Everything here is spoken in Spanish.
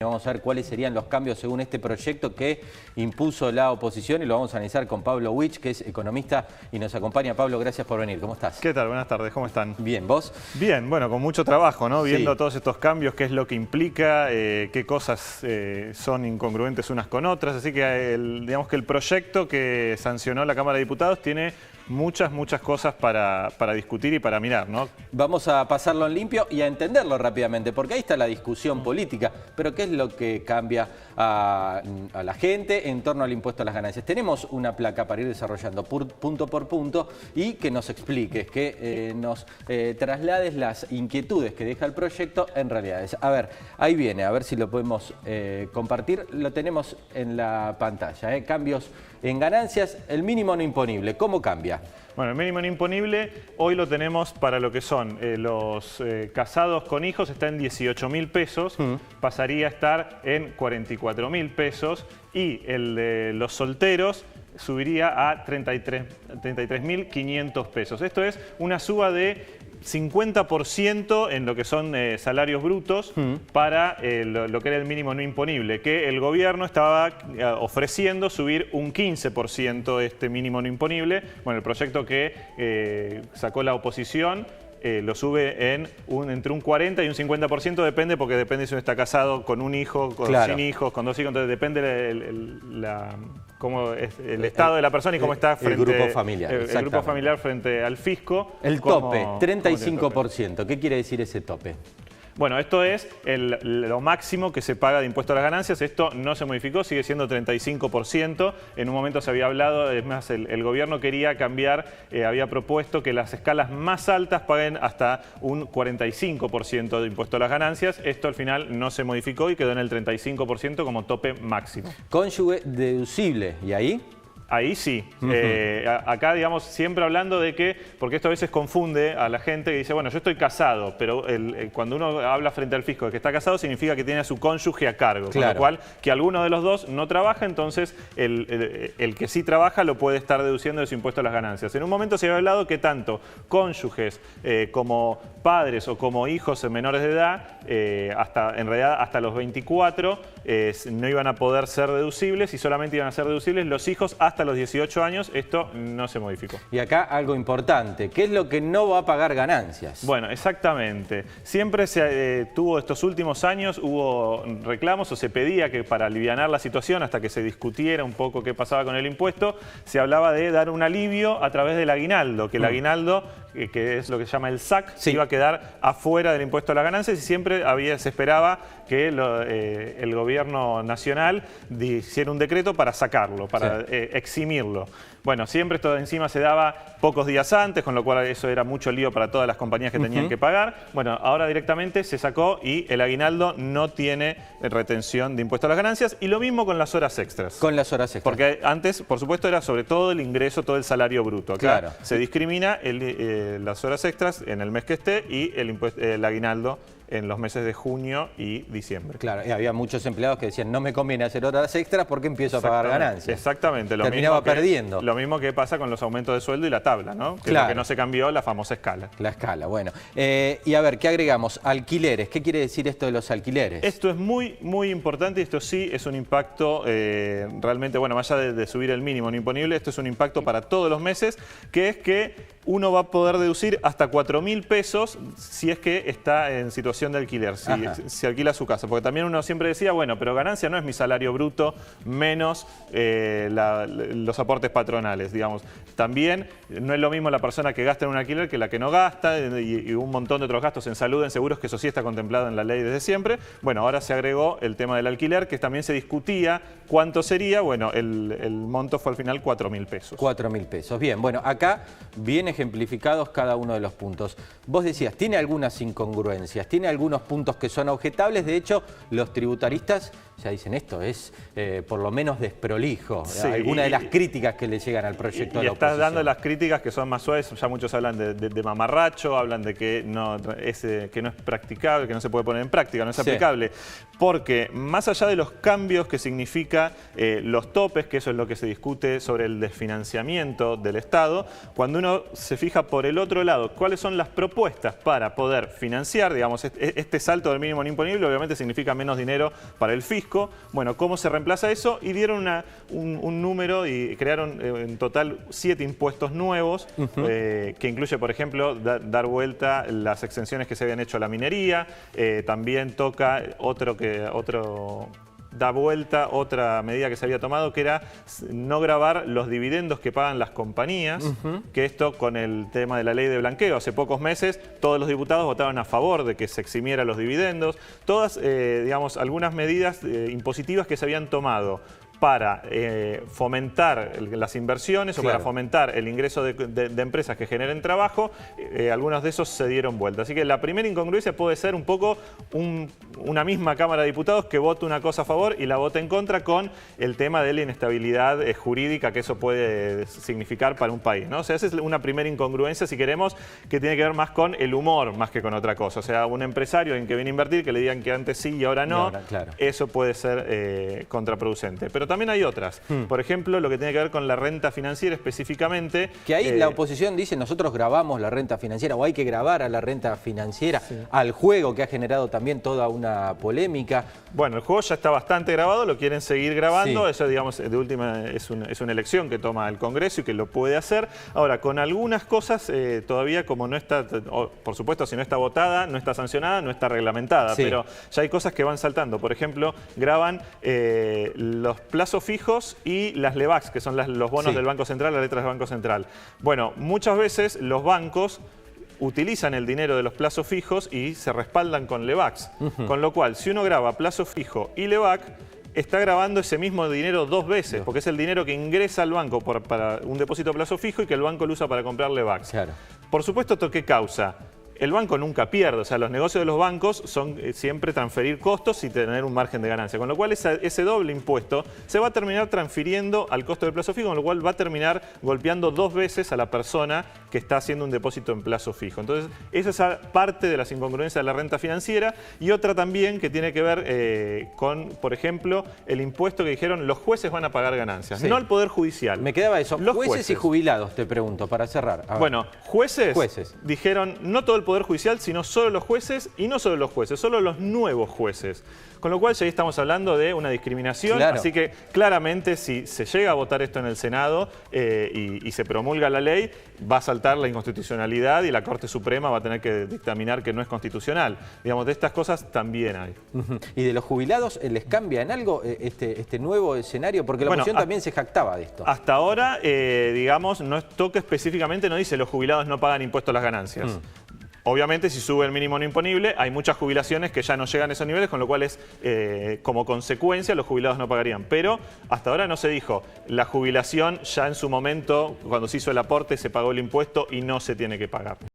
Vamos a ver cuáles serían los cambios según este proyecto que impuso la oposición y lo vamos a analizar con Pablo Wich, que es economista y nos acompaña. Pablo, gracias por venir. ¿Cómo estás? ¿Qué tal? Buenas tardes, ¿cómo están? Bien, ¿vos? Bien, bueno, con mucho trabajo, ¿no? Viendo Sí. todos estos cambios, qué es lo que implica, qué cosas son incongruentes unas con otras. Así que digamos que el proyecto que sancionó la Cámara de Diputados tiene muchas cosas para discutir y para mirar, ¿no? Vamos a pasarlo en limpio y a entenderlo rápidamente, porque ahí está la discusión política. Pero ¿qué es lo que cambia a la gente en torno al impuesto a las ganancias? Tenemos una placa para ir desarrollando punto por punto y que nos expliques, que nos traslades las inquietudes que deja el proyecto en realidades. A ver, ahí viene, a ver si lo podemos compartir. Lo tenemos en la pantalla. Cambios en ganancias, el mínimo no imponible. ¿Cómo cambia? Bueno, el mínimo no imponible hoy lo tenemos para lo que son los casados con hijos, está en 18.000 pesos, pasaría a estar en 44.000 pesos y el de los solteros subiría a 33.500 pesos. Esto es una suba de 50% en lo que son salarios brutos para lo que era el mínimo no imponible, que el gobierno estaba ofreciendo subir un 15% este mínimo no imponible. Bueno, el proyecto que sacó la oposición lo sube entre un 40 y un 50%, depende, porque depende si uno está casado con un hijo, sin hijos, con dos hijos, entonces depende cómo es el estado de la persona y cómo está frente el grupo familiar. El grupo familiar frente al fisco. El tope, 35%. ¿Qué quiere decir ese tope? Bueno, esto es lo máximo que se paga de impuesto a las ganancias. Esto no se modificó, sigue siendo 35%. En un momento se había hablado, es más, el gobierno quería cambiar, había propuesto que las escalas más altas paguen hasta un 45% de impuesto a las ganancias. Esto al final no se modificó y quedó en el 35% como tope máximo. Cónyuge deducible, ¿y ahí? Ahí sí. Acá, digamos, siempre hablando de que, porque esto a veces confunde a la gente que dice, bueno, yo estoy casado, pero cuando uno habla frente al fisco de que está casado significa que tiene a su cónyuge a cargo. Claro. Con lo cual, que alguno de los dos no trabaja, entonces el que sí trabaja lo puede estar deduciendo de su impuesto a las ganancias. En un momento se había hablado que tanto cónyuges como padres o como hijos menores de edad, en realidad hasta los 24, no iban a poder ser deducibles y solamente iban a ser deducibles los hijos hasta los 18 años. Esto no se modificó. Y acá algo importante, ¿qué es lo que no va a pagar ganancias? Bueno, exactamente. Siempre se tuvo estos últimos años, hubo reclamos o se pedía que para alivianar la situación, hasta que se discutiera un poco qué pasaba con el impuesto, se hablaba de dar un alivio a través del aguinaldo, que el aguinaldo, que es lo que se llama el SAC, iba a quedar afuera del impuesto a las ganancias y siempre se esperaba que el gobierno nacional hiciera un decreto para sacarlo, para eximirlo. Bueno, siempre esto de encima se daba pocos días antes, con lo cual eso era mucho lío para todas las compañías que tenían que pagar. Bueno, ahora directamente se sacó y el aguinaldo no tiene retención de impuesto a las ganancias. Y lo mismo con las horas extras. Con las horas extras. Porque antes, por supuesto, era sobre todo el ingreso, todo el salario bruto. Acá se discrimina las horas extras en el mes que esté y el aguinaldo en los meses de junio y diciembre. Claro, y había muchos empleados que decían, no me conviene hacer horas extras porque empiezo a pagar ganancias. Exactamente. Terminaba perdiendo. Lo mismo que pasa con los aumentos de sueldo y la tabla, ¿no? Que lo que no se cambió, la famosa escala. La escala, bueno. Y a ver, ¿qué agregamos? Alquileres. ¿Qué quiere decir esto de los alquileres? Esto es muy importante y esto sí es un impacto realmente, bueno, más allá de subir el mínimo no imponible, esto es un impacto para todos los meses, que es que uno va a poder deducir hasta 4.000 pesos si es que está en situación de alquiler, si alquila su casa. Porque también uno siempre decía, bueno, pero ganancia no es mi salario bruto menos los aportes patronales, digamos. También no es lo mismo la persona que gasta en un alquiler que la que no gasta y un montón de otros gastos en salud, en seguros, que eso sí está contemplado en la ley desde siempre. Bueno, ahora se agregó el tema del alquiler, que también se discutía cuánto sería. Bueno, el monto fue al final 4.000 pesos. 4.000 pesos. Bien, bueno, acá viene ejemplificados cada uno de los puntos. Vos decías, tiene algunas incongruencias, tiene algunos puntos que son objetables. De hecho, los tributaristas ya dicen esto es por lo menos desprolijo. Sí, Algunas de las críticas que le llegan al proyecto de la estás oposición. dando las críticas que son más suaves, ya muchos hablan de mamarracho, hablan de que no es practicable, que no se puede poner en práctica, no es aplicable. Porque más allá de los cambios que significa los topes, que eso es lo que se discute sobre el desfinanciamiento del Estado, cuando uno se fija por el otro lado, cuáles son las propuestas para poder financiar, digamos, este salto del mínimo no imponible, obviamente significa menos dinero para el fisco. Bueno, ¿cómo se reemplaza eso? Y dieron un número y crearon en total 7 impuestos nuevos, que incluye, por ejemplo, dar vuelta las exenciones que se habían hecho a la minería, también toca da vuelta otra medida que se había tomado, que era no gravar los dividendos que pagan las compañías, que esto con el tema de la ley de blanqueo, hace pocos meses todos los diputados votaron a favor de que se eximiera los dividendos, todas, digamos, algunas medidas impositivas que se habían tomado para fomentar las inversiones o para fomentar el ingreso de empresas que generen trabajo, algunos de esos se dieron vuelta. Así que la primera incongruencia puede ser un poco una misma Cámara de Diputados que vote una cosa a favor y la vote en contra con el tema de la inestabilidad jurídica que eso puede significar para un país, ¿no? O sea, esa es una primera incongruencia, si queremos, que tiene que ver más con el humor más que con otra cosa. O sea, un empresario en que viene a invertir, que le digan que antes sí y ahora no, eso puede ser contraproducente. Pero también hay otras. Por ejemplo, lo que tiene que ver con la renta financiera específicamente. Que ahí la oposición dice, nosotros grabamos la renta financiera, o hay que grabar a la renta financiera, al juego, que ha generado también toda una polémica. Bueno, el juego ya está bastante grabado, lo quieren seguir grabando, eso, digamos, de última es una elección que toma el Congreso y que lo puede hacer. Ahora, con algunas cosas todavía, como no está, por supuesto, si no está votada, no está sancionada, no está reglamentada, pero ya hay cosas que van saltando. Por ejemplo, graban los plazos fijos y las LEVAX, que son los bonos del Banco Central, las letras del Banco Central. Bueno, muchas veces los bancos utilizan el dinero de los plazos fijos y se respaldan con LEVAX. Con lo cual, si uno graba plazo fijo y LEVAC, está grabando ese mismo dinero 2 veces, porque es el dinero que ingresa al banco para un depósito a plazo fijo y que el banco lo usa para comprar LEVAX. Por supuesto, ¿esto qué causa? El banco nunca pierde, o sea, los negocios de los bancos son siempre transferir costos y tener un margen de ganancia, con lo cual ese doble impuesto se va a terminar transfiriendo al costo del plazo fijo, con lo cual va a terminar golpeando 2 veces a la persona que está haciendo un depósito en plazo fijo. Entonces, esa es parte de las incongruencias de la renta financiera y otra también que tiene que ver con, por ejemplo, el impuesto que dijeron los jueces van a pagar ganancias, no el Poder Judicial. Me quedaba eso. Los jueces y jubilados, te pregunto, para cerrar. Bueno, jueces dijeron no todo el Poder Judicial, sino solo los jueces y no solo los jueces, solo los nuevos jueces. Con lo cual ya ahí estamos hablando de una discriminación, así que claramente si se llega a votar esto en el Senado y se promulga la ley, va a saltar la inconstitucionalidad y la Corte Suprema va a tener que dictaminar que no es constitucional. Digamos, de estas cosas también hay. ¿Y de los jubilados les cambia en algo este nuevo escenario? Porque la oposición también se jactaba de esto. Hasta ahora, digamos, no toca específicamente, no dice los jubilados no pagan impuestos a las ganancias. Obviamente, si sube el mínimo no imponible, hay muchas jubilaciones que ya no llegan a esos niveles, con lo cual como consecuencia los jubilados no pagarían. Pero hasta ahora no se dijo, la jubilación ya en su momento, cuando se hizo el aporte, se pagó el impuesto y no se tiene que pagar.